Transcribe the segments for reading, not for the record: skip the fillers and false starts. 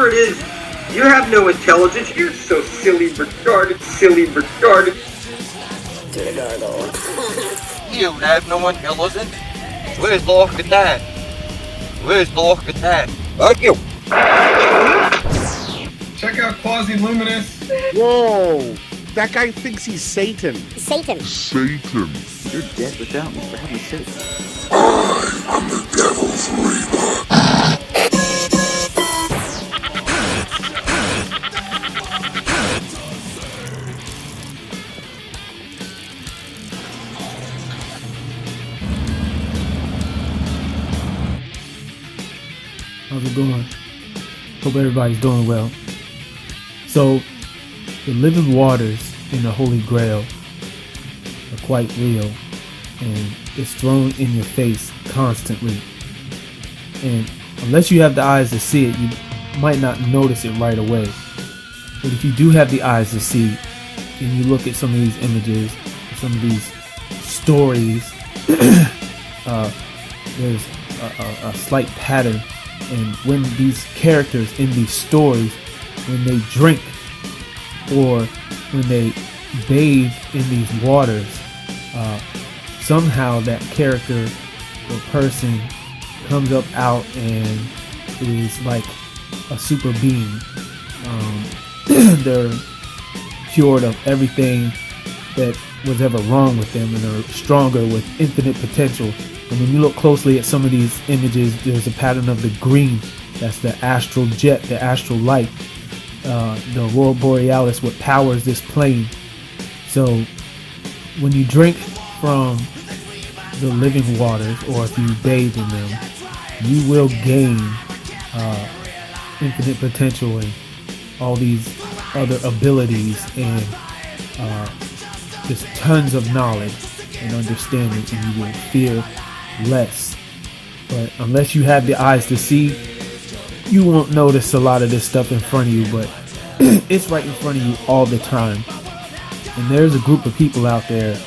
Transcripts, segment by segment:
part is, you have no intelligence. You're so silly, retarded, silly, retarded. To the gargoyle. You have no intelligence. Where's Lord Gadad? Where's Lord Gadad? Fuck you. Check out Quasi-Luminous. Whoa! That guy thinks he's Satan. Satan. You're dead without me, for heaven's sake. I'm the devil's reaper. How's it going? Hope everybody's doing well. So, the living waters in the Holy Grail are quite real, and it's thrown in your face constantly. And unless you have the eyes to see it, you might not notice it right away. But if you do have the eyes to see, and you look at some of these images, some of these stories, there's a slight pattern. And when these characters in these stories, when they drink or when they bathe in these waters, somehow that character or person comes up out and is like a super being. They're cured of everything that was ever wrong with them, and are stronger with infinite potential. And when you look closely at some of these images, there's a pattern of the green. That's the astral jet, the astral light, the aurora borealis, what powers this plane. So when you drink from the living waters, or if you bathe in them, you will gain infinite potential and all these other abilities, and just tons of knowledge and understanding, and you will fear less. But unless you have the eyes to see, you won't notice a lot of this stuff in front of you, but it's right in front of you all the time. And there's a group of people out there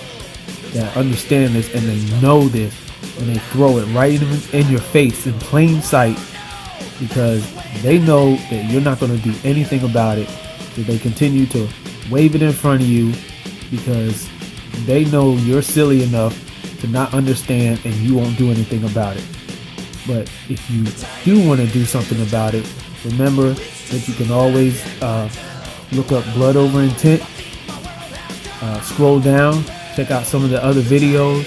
that understand this, and they know this, and they throw it right in your face in plain sight, because they know that you're not going to do anything about it. So they continue to wave it in front of you because they know you're silly enough to not understand, and you won't do anything about it. But if you do want to do something about it, remember that you can always look up Blood Over Intent, scroll down, check out some of the other videos.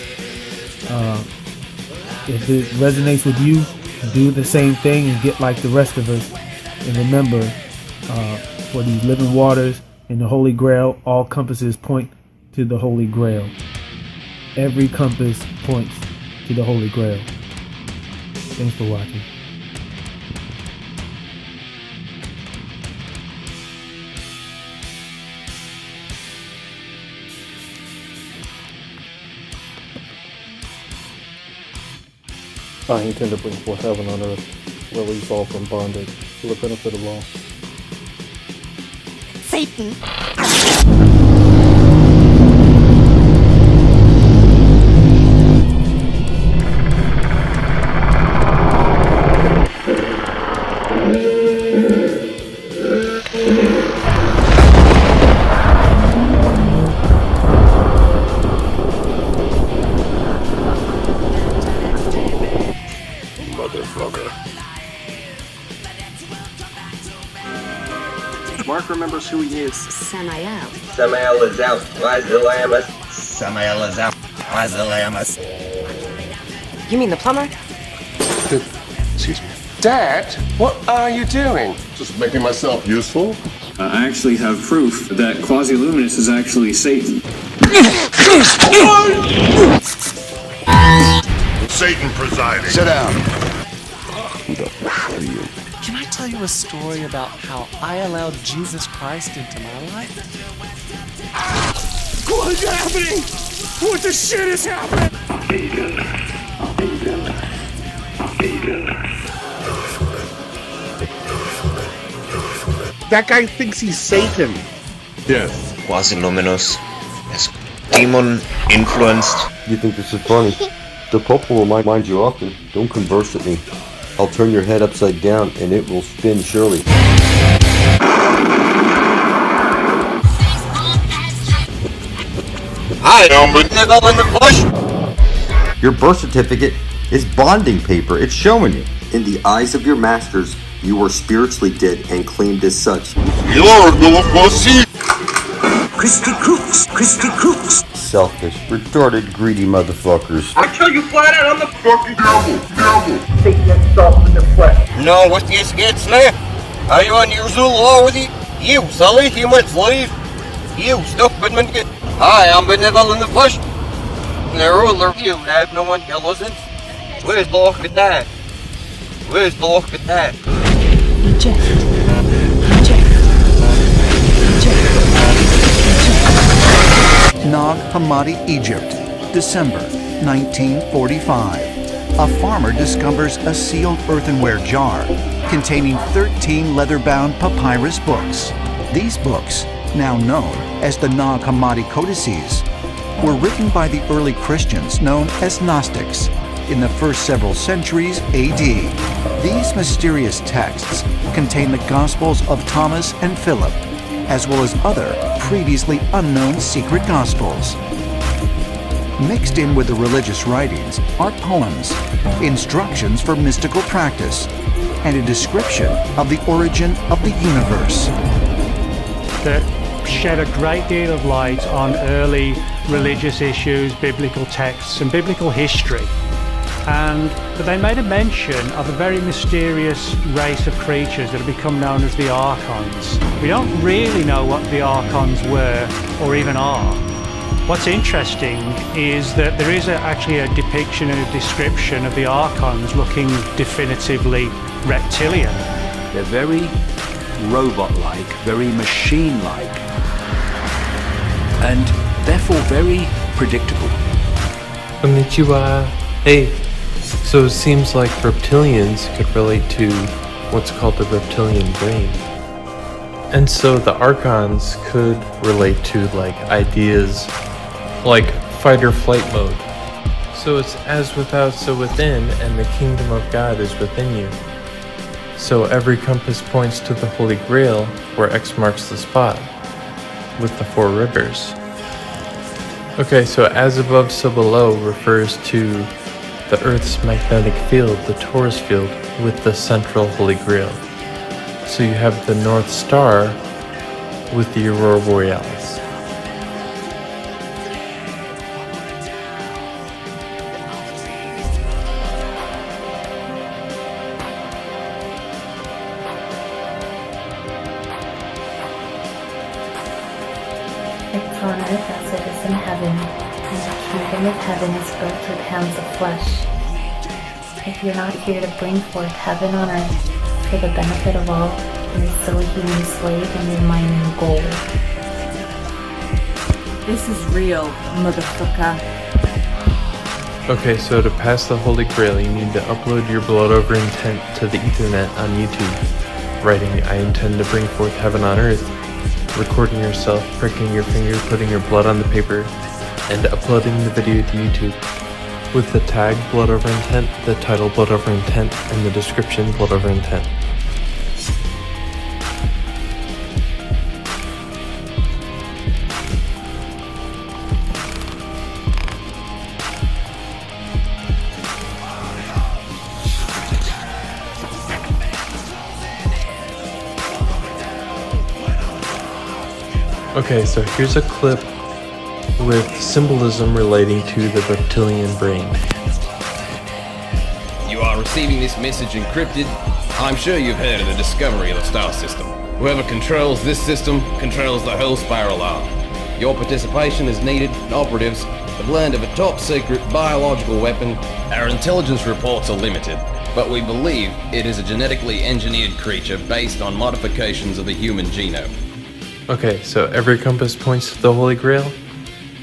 If it resonates with you, do the same thing and get like the rest of us. And remember, for these living waters and the Holy Grail, all compasses point to the Holy Grail. Every compass points to the Holy Grail. Thanks for watching. I intend to bring forth heaven on earth, release all from bondage, for the benefit of all. Satan. Mark remembers who he is. Samael. Samael is out. Why is the Lamas? Samael is out. Why the Lamas? You mean the plumber? Excuse me. Dad, what are you doing? Just making myself useful. I actually have proof that Quasi-Luminous is actually Satan. Satan presiding. Sit down. Who the f*** are you? Can I tell you a story about how I allowed Jesus Christ into my life? What is happening? What the shit is happening? That guy thinks he's Satan. Yes. Quasi-Luminous is demon influenced. You think this is funny? The Pope will remind you often, don't converse with me. I'll turn your head upside down and it will spin surely. I am the devil in the flesh. Your birth certificate is bonding paper. It's showing you. In the eyes of your masters, you are spiritually dead and claimed as such. You're the pussy. Christy Crooks. Selfish, retarded, greedy motherfuckers. I tell you flat out, I'm the Fucking devil. Satan himself in the flesh. No, what this gets now? Are you unusual already? You, Sully, human slave. You, stupid monkey. I am the devil in the flesh. The ruler, you have no one to listen. Where's the look at that? Where's the look at that? Nag Hammadi, Egypt, December 1945. A farmer discovers a sealed earthenware jar containing 13 leather-bound papyrus books. These books, now known as the Nag Hammadi Codices, were written by the early Christians known as Gnostics in the first several centuries AD. These mysterious texts contain the Gospels of Thomas and Philip, as well as other previously unknown secret Gospels. Mixed in with the religious writings are poems, instructions for mystical practice, and a description of the origin of the universe. That shed a great deal of light on early religious issues, biblical texts, and biblical history. But they made a mention of a very mysterious race of creatures that have become known as the Archons. We don't really know what the Archons were or even are. What's interesting is that there is actually a depiction and a description of the Archons looking definitively reptilian. They're very robot-like, very machine-like, and therefore very predictable. Konnichiwa. Hey. So it seems like reptilians could relate to what's called the reptilian brain. And so the Archons could relate to like ideas like fight or flight mode. So it's as without, so within, and the kingdom of God is within you. So every compass points to the Holy Grail, where X marks the spot, with the 4 rivers. Okay, so as above, so below refers to the Earth's magnetic field, the Taurus field, with the central Holy Grail. So you have the North Star with the Aurora Borealis. It's on earth as it is in heaven, and the kingdom of heaven is built with hands of flesh. If you're not here to bring forth heaven on earth for the benefit of all, you're still a human slave and you're mining gold. This is real, motherfucker. Okay, so to pass the Holy Grail, you need to upload your blood over intent to the Ethernet on YouTube, writing, I intend to bring forth heaven on earth, recording yourself, pricking your finger, putting your blood on the paper, and uploading the video to YouTube, with the tag blood over intent, the title blood over intent, and the description blood over intent. Okay, so here's a clip with symbolism relating to the reptilian brain. You are receiving this message encrypted. I'm sure you've heard of the discovery of the star system. Whoever controls this system controls the whole spiral arm. Your participation is needed. Operatives have learned of a top secret biological weapon. Our intelligence reports are limited, but we believe it is a genetically engineered creature based on modifications of the human genome. Okay, so every compass points to the Holy Grail,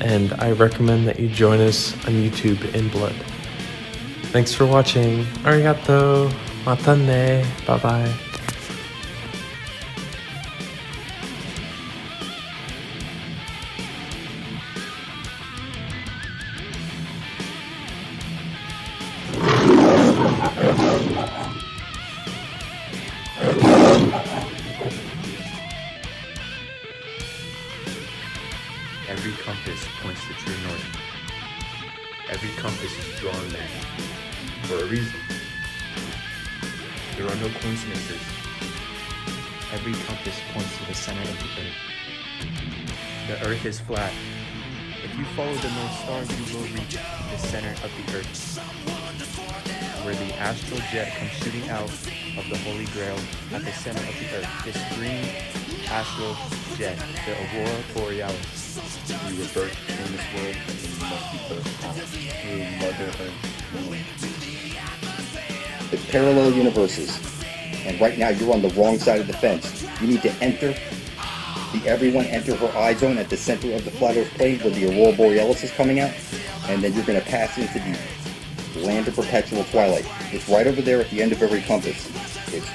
and I recommend that you join us on YouTube in blood. Thanks for watching. Arigato. Matane. Bye-bye. Every compass points to true north. Every compass is drawn there for a reason. There are no coincidences. Every compass points to the center of the earth. The earth is flat. If you follow the North Star, you will reach the center of the earth, where the astral jet comes shooting out of the Holy Grail at the center of the earth. This green astral jet, the Aurora Borealis. You were birthed in this world and you must be birthed out through Mother Earth. It's parallel universes, and right now you're on the wrong side of the fence. You need to enter everyone enter her eye zone at the center of the flat earth plane where the Aurora Borealis is coming out, and then you're going to pass into the land of perpetual twilight. It's right over there at the end of every compass. It's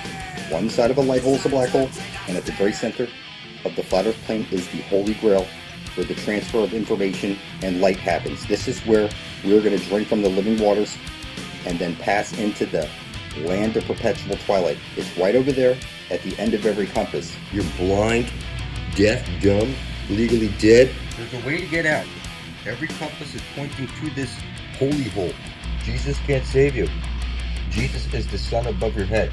one side of a light hole is a black hole, and at the very center of the flat earth plane is the Holy Grail, where the transfer of information and light happens. This is where we're going to drink from the living waters and then pass into the land of perpetual twilight. It's right over there at the end of every compass. You're blind, deaf, dumb, legally dead. There's a way to get out. Every compass is pointing to this holy hole. Jesus can't save you. Jesus is the sun above your head.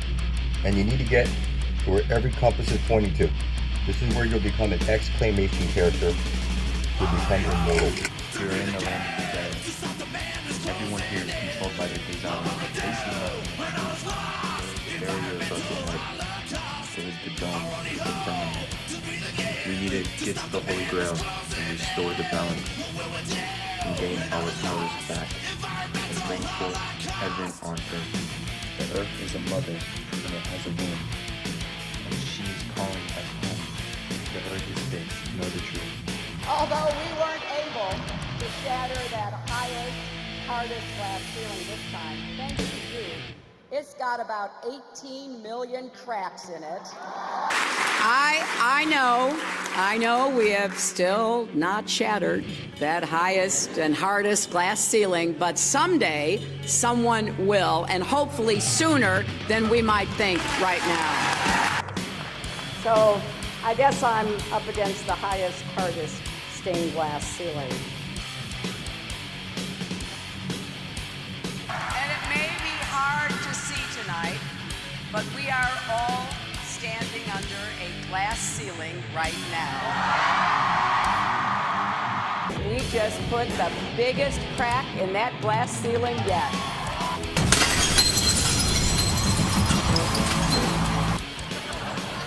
And you need to get to where every compass is pointing to. This is where you'll become an exclamation character. You'll become immortal. You're in the land of the dead. Everyone here is controlled by their desires. They see nothing. Barrier above the head. It is the dome, the firmament. We need to get to the Holy Grail and restore the balance and gain our powers back and bring forth heaven on earth. The earth is a mother and it has a womb, and she is calling us home. The earth is big, know the truth. Although we weren't able to shatter that highest, hardest glass ceiling this time, thanks to you, it's got about 18 million cracks in it. I know we have still not shattered that highest and hardest glass ceiling, but someday someone will, and hopefully sooner than we might think right now. So I guess I'm up against the highest, hardest stained glass ceiling. And it may be hard to see tonight, but we are all standing under a glass ceiling right now. We just put the biggest crack in that glass ceiling yet.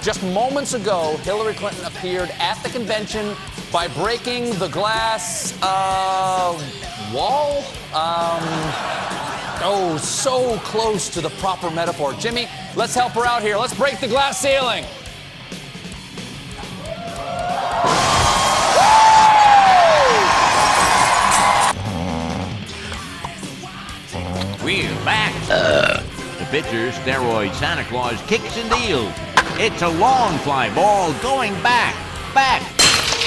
Just moments ago, Hillary Clinton appeared at the convention by breaking the glass wall. Oh, so close to the proper metaphor. Jimmy, let's help her out here. Let's break the glass ceiling. We're back. The pitcher, steroid Santa Claus, kicks and deals. It's a long fly ball going back.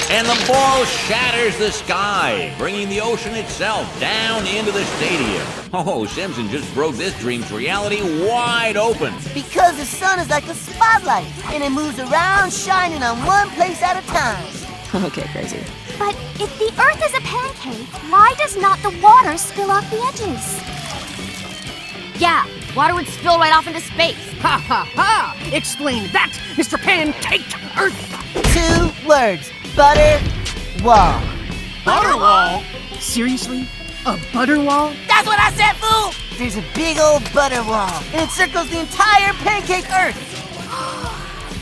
And the ball shatters the sky, bringing the ocean itself down into the stadium. Oh, Simpson just broke this dream's reality wide open. Because the sun is like a spotlight, and it moves around shining on one place at a time. Okay, crazy. But if the Earth is a pancake, why does not the water spill off the edges? Yeah, water would spill right off into space. Ha ha ha! Explain that, Mr. Pancake Earth! 2 words. Butter wall. Butter wall? Seriously? A butter wall? That's what I said, fool! There's a big old butter wall, and it circles the entire pancake Earth.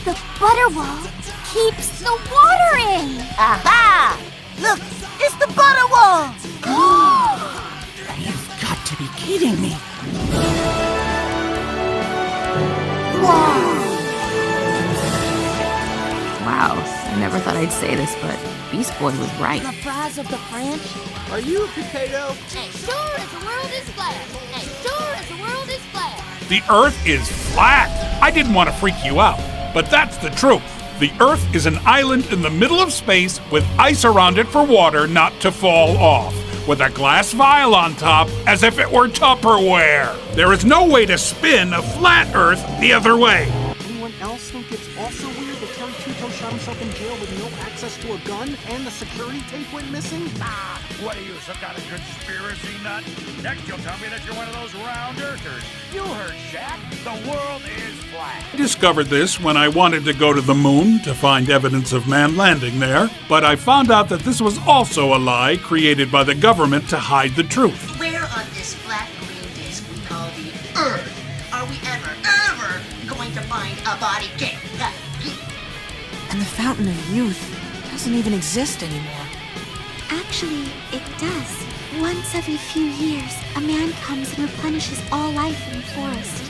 The butter wall keeps the water in. Aha! Look, it's the butter wall! You've got to be kidding me. Wow, I never thought I'd say this, but Beast Boy was right. The fries of the French? Are you a potato? As sure as the world is flat. As sure as the world is flat. The Earth is flat. I didn't want to freak you out, but that's the truth. The Earth is an island in the middle of space with ice around it for water not to fall off, with a glass vial on top as if it were Tupperware. There is no way to spin a flat Earth the other way. Anyone else think it's also weird that Terry Tuto shot himself in jail with no access to a gun and the security tape went missing? Ah, what are you, some kind of conspiracy nut? Next you'll tell me that you're one of those round earthers. You heard Shaq. The world is flat. I discovered this when I wanted to go to the moon to find evidence of man landing there, but I found out that this was also a lie created by the government to hide the truth. Where on this flat green disc we call the Earth are we ever going to find a body king? And the Fountain of Youth doesn't even exist anymore. Actually, it does. Once every few years, a man comes and replenishes all life in the forest.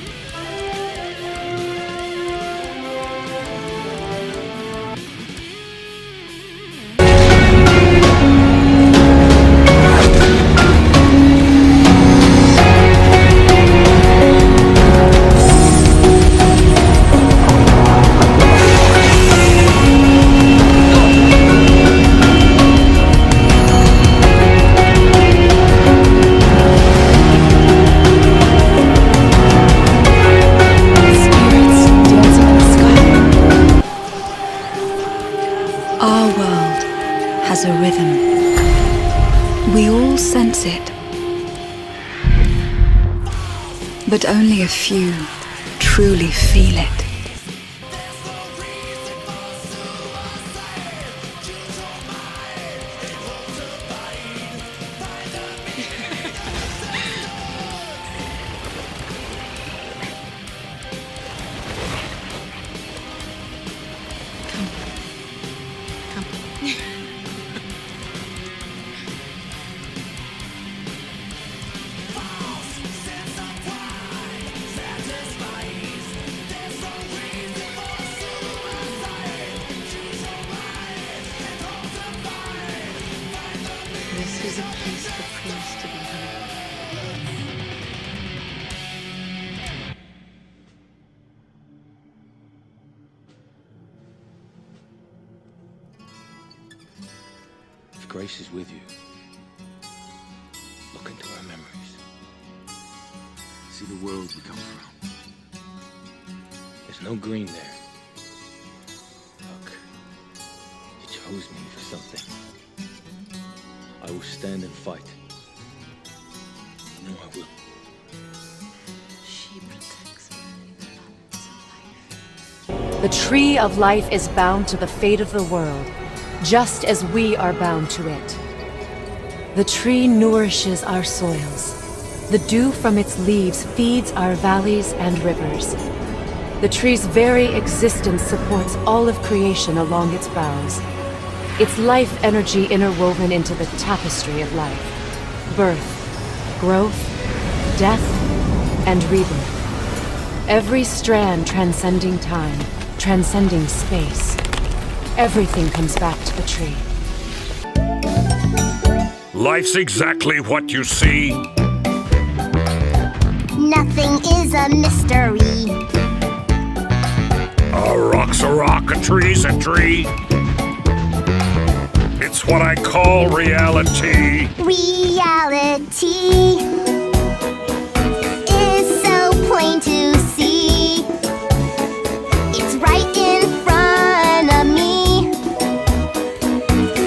A rhythm. We all sense it. But only a few truly feel it. Grace is with you. Look into our memories. See the world we come from. There's no green there. Look, you chose me for something. I will stand and fight. You know I will. She protects me. The tree of life is bound to the fate of the world, just as we are bound to it. The tree nourishes our soils. The dew from its leaves feeds our valleys and rivers. The tree's very existence supports all of creation along its boughs. Its life energy interwoven into the tapestry of life. Birth, growth, death, and rebirth. Every strand transcending time, transcending space. Everything comes back to the tree. Life's exactly what you see. Nothing is a mystery. A rock's a rock, a tree's a tree. It's what I call reality. Reality is so plain to see. It's right in front of me.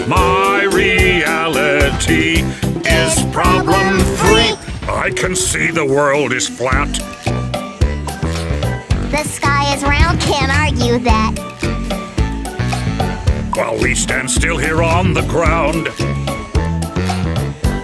My reality is problem-free. I can see the world is flat. The sky is round, can't argue that. While we stand still here on the ground.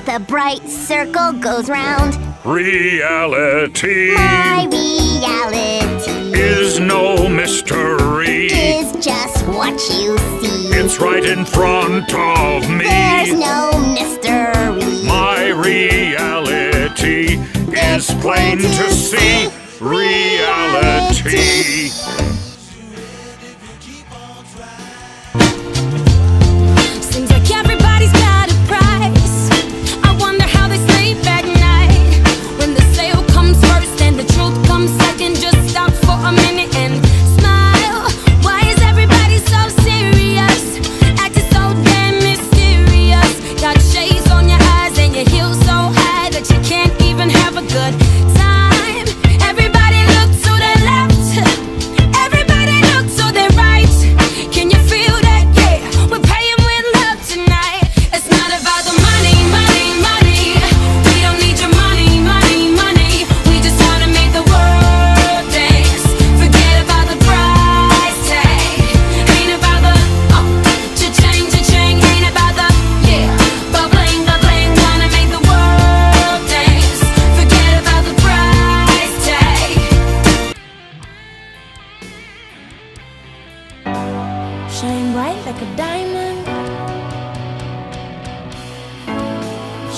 The bright circle goes round. Reality. My reality is no mystery. Is just what you see. It's right in front of me. There's no mystery. My reality is plain to see. Reality. Seems like everybody's got a price. I wonder how they sleep at night. When the sale comes first and the truth comes second, just stop for a minute and smile. Why is everybody so serious? Acting so damn mysterious. Got shades on your eyes and your heels so high that you can't even have a good time. Everybody look to the left.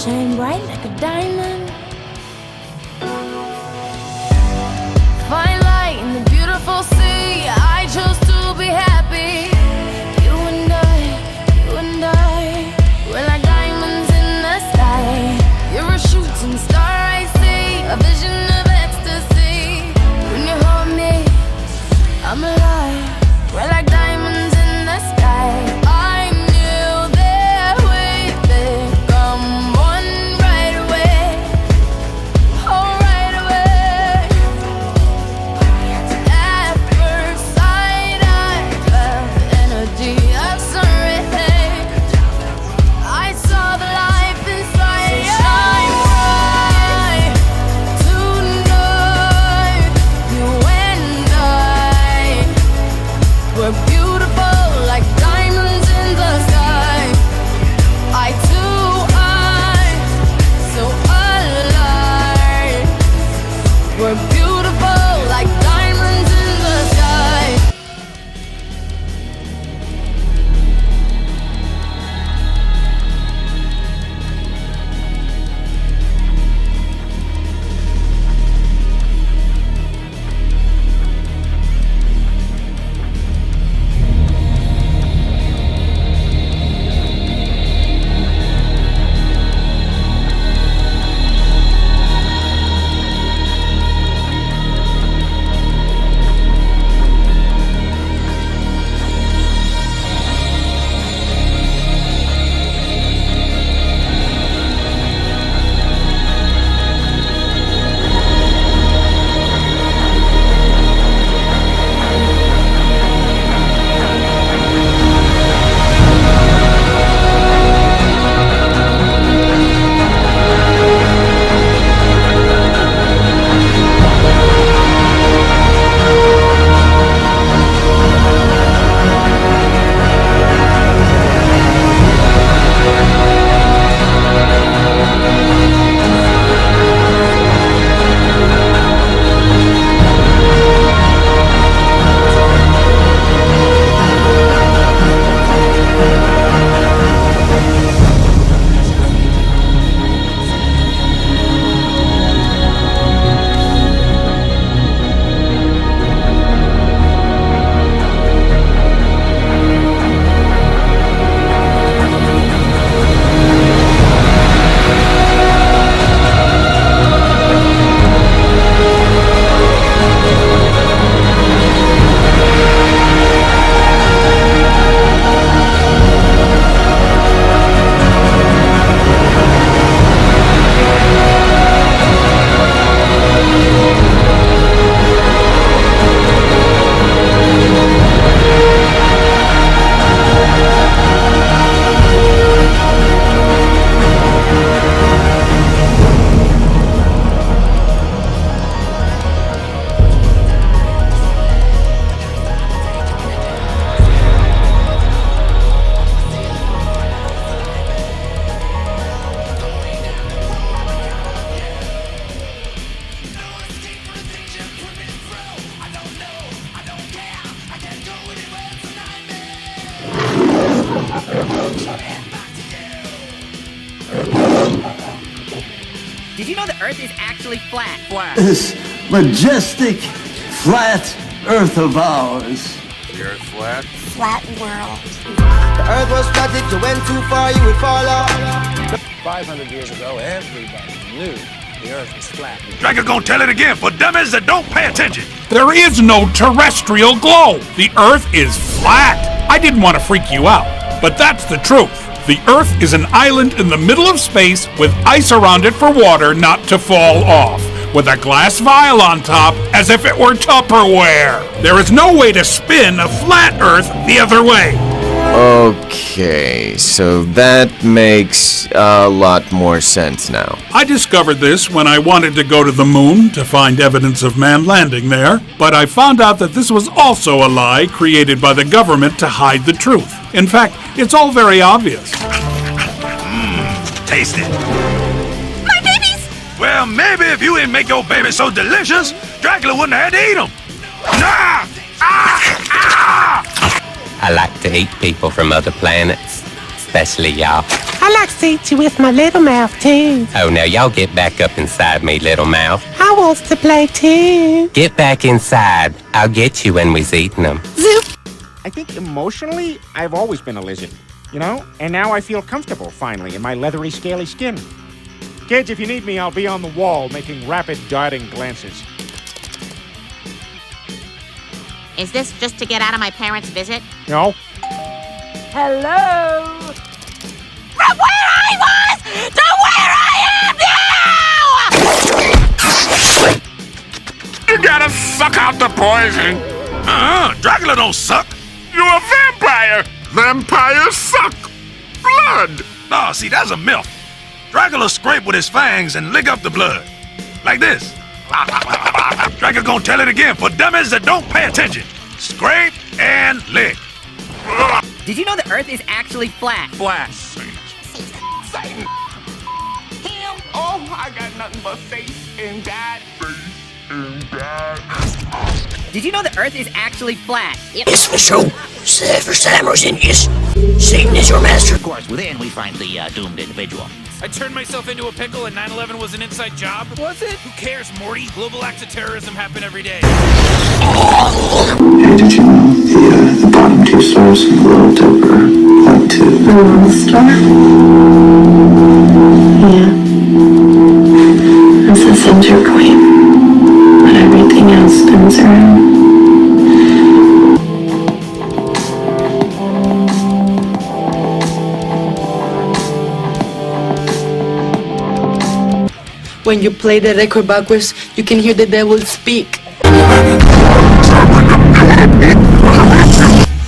shine bright like a diamond. Find light in the beautiful sea. I chose to be happy. You and I, we're like diamonds in the sky. You're a shooting star, I see, a vision of ecstasy. When you hold me, I'm alive. We're like diamonds in the sky. I knew that we'd become one right away. Oh, right away. At first sight, I felt the energy of sunray. I saw the life inside you. Shine bright tonight. You and I, we're beautiful like diamonds in the sky. Eye to eye, so alive. We're beautiful like diamonds in the sky. Did you know the Earth is actually flat? This majestic, flat Earth of ours. The Earth flat? Flat world. The Earth was flat. If you went too far, you would fall off. 500 years ago, everybody knew the Earth was flat. Dragon gonna tell it again for dummies that don't pay attention. There is no terrestrial globe. The Earth is flat. I didn't want to freak you out, but that's the truth. The Earth is an island in the middle of space with ice around it for water not to fall off, with a glass vial on top as if it were Tupperware. There is no way to spin a flat Earth the other way. Okay, so that makes a lot more sense now. I discovered this when I wanted to go to the moon to find evidence of man landing there, but I found out that this was also a lie created by the government to hide the truth. In fact, it's all very obvious. Taste it. My babies! Well, maybe if you didn't make your baby so delicious, Dracula wouldn't have had to eat them. Ah! Ah! Ah! I like to eat people from other planets. especially y'all. I like to eat you with my little mouth, too. Oh, now y'all get back up inside me, little mouth. I wants to play, too. Get back inside. I'll get you when we's eating them. Zoop. I think emotionally, I've always been a lizard, you know? And now I feel comfortable, finally, in my leathery, scaly skin. Kids, if you need me, I'll be on the wall making rapid, darting glances. Is this just to get out of my parents' visit? No. Hello? From where I was to where I am now! You gotta suck out the poison. Dracula don't suck. You're a vampire. Vampires suck blood. No, see, that's a myth. Dracula scrape with his fangs and lick up the blood. Like this. Dracula gonna tell it again for dummies that don't pay attention. Scrape and lick. Did you know the Earth is actually flat? Flat. Satan! Him! Oh, I got nothing but faith in God. Did you know the Earth is actually flat? Yes, for sure. First time I was in, yes. Satan is your master. Of course, within we find the doomed individual. I turned myself into a pickle and 9/11 was an inside job. Was it? Who cares, Morty? Global acts of terrorism happen every day. Hey, did you know the bottom two stars in the Little Dipper point to the North Star? Yeah. It's the center point, but everything else spins around. When you play the record backwards, you can hear the devil speak.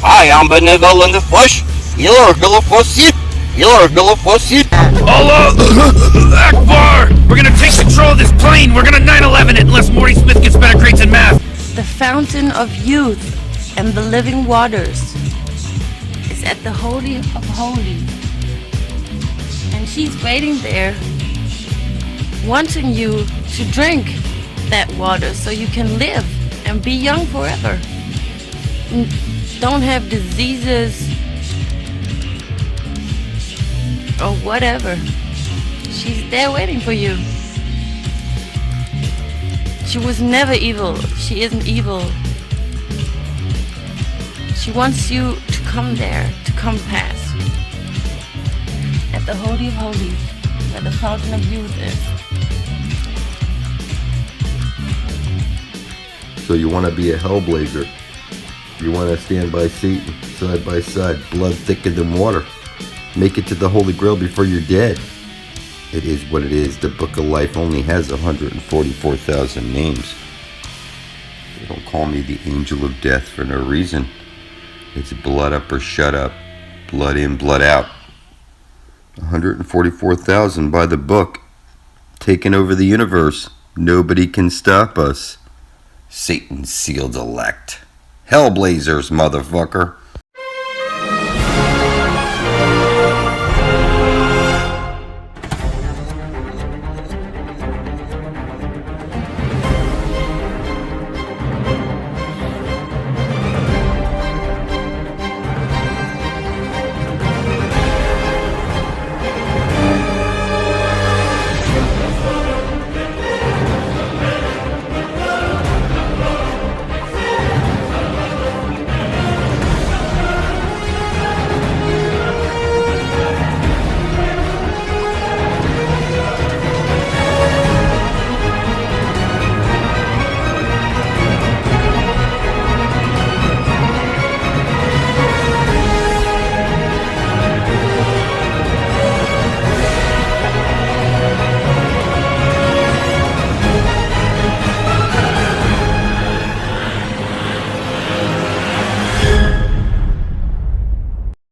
I am benevolent in the flesh. You're Gillifossi. You're Gillifossi. Allah Akbar! We're gonna take control of this plane. We're gonna 9/11 it unless Morty Smith gets better grades in math. The fountain of youth and the living waters is at the Holy of Holies. And she's waiting there, wanting you to drink that water so you can live and be young forever. And don't have diseases or whatever. She's there waiting for you. She was never evil. She isn't evil. She wants you to come there, to come past. At the Holy of Holies, where the fountain of youth is. So you want to be a Hellblazer. You want to stand by Satan, side by side, blood thicker than water. Make it to the Holy Grail before you're dead. It is what it is. The Book of Life only has 144,000 names. They don't call me the Angel of Death for no reason. It's blood up or shut up. Blood in, blood out. 144,000 by the book. Taking over the universe. Nobody can stop us. Satan's sealed elect. Hellblazers, motherfucker.